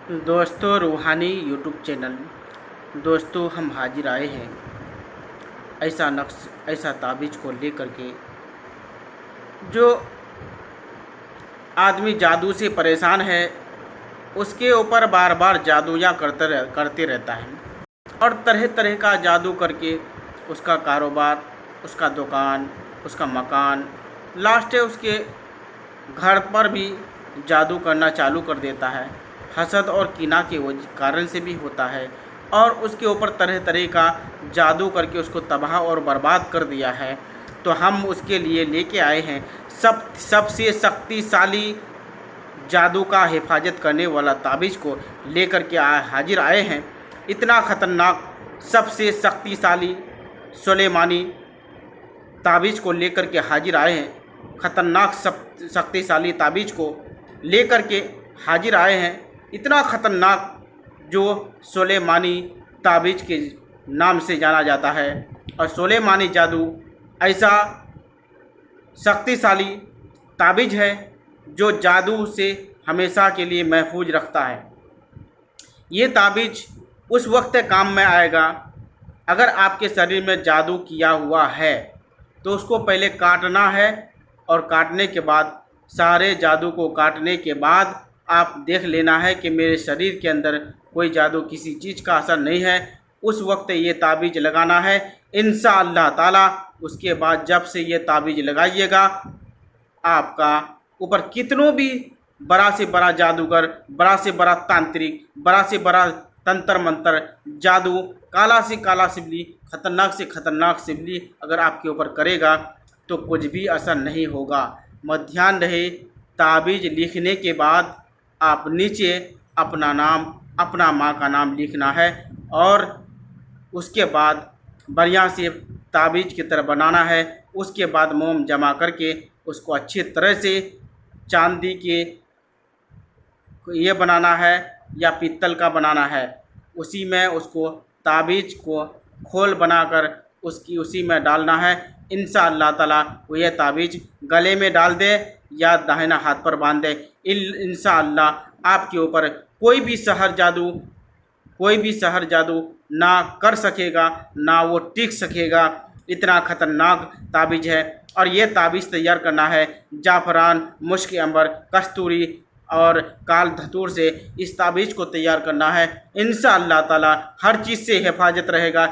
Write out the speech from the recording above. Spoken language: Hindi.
दोस्तों, रूहानी यूट्यूब चैनल। दोस्तों, हम हाजिर आए हैं ऐसा ताबीज़ को लेकर के जो आदमी जादू से परेशान है, उसके ऊपर बार बार जादूया करते रहता है और तरह तरह का जादू करके उसका कारोबार, उसका दुकान, उसका मकान, लास्ट है उसके घर पर भी जादू करना चालू कर देता है। हसद और कीना के कारण से भी होता है और उसके ऊपर तरह तरह का जादू करके उसको तबाह और बर्बाद कर दिया है। तो हम उसके लिए लेके आए हैं सबसे शक्तिशाली जादू का हिफाजत करने वाला ताबीज़ को लेकर के हाजिर आए हैं। इतना ख़तरनाक सबसे शक्तिशाली सुलेमानी ताबीज़ को लेकर के हाजिर आए हैं। ख़तरनाक शक्तिशाली ताबीज़ को लेकर के हाजिर आए हैं। इतना ख़तरनाक जो सुलेमानी ताबीज़ के नाम से जाना जाता है और सुलेमानी जादू ऐसा शक्तिशाली ताबीज़ है जो जादू से हमेशा के लिए महफूज रखता है। ये ताबीज़ उस वक्त काम में आएगा अगर आपके शरीर में जादू किया हुआ है तो उसको पहले काटना है और काटने के बाद सारे जादू को काटने के बाद आप देख लेना है कि मेरे शरीर के अंदर कोई जादू किसी चीज़ का असर नहीं है। उस वक्त ये ताबीज़ लगाना है इंशाअल्लाह ताला। उसके बाद जब से ये ताबीज़ लगाइएगा, आपका ऊपर कितनों भी बड़ा से बड़ा जादूगर, बड़ा से बड़ा तांत्रिक, बड़ा से बड़ा तंत्र मंत्र, जादू, काला से काला सिबली, खतरनाक से खतरनाक सिबली अगर आपके ऊपर करेगा तो कुछ भी असर नहीं होगा। मत ध्यान रहे, ताबीज़ लिखने के बाद आप नीचे अपना नाम, अपना माँ का नाम लिखना है और उसके बाद बढ़िया से ताबीज़ की तरह बनाना है। उसके बाद मोम जमा करके उसको अच्छी तरह से चांदी के ये बनाना है या पीतल का बनाना है। उसी में उसको ताबीज़ को खोल बनाकर उसी में डालना है। इंशाअल्लाह ताला वो ये ताबीज़ गले में डाल दे या दाहिना हाथ पर बांध दे। इंशाअल्लाह आपके ऊपर कोई भी सहर जादू ना कर सकेगा, ना वो टिक सकेगा। इतना ख़तरनाक ताबीज़ है और ये ताबीज़ तैयार करना है जाफ़रान, मुश्क अंबर, कस्तूरी और काल धतूर से इस ताबीज़ को तैयार करना है। इंशाअल्लाह ताला हर चीज़ से हिफाजत रहेगा।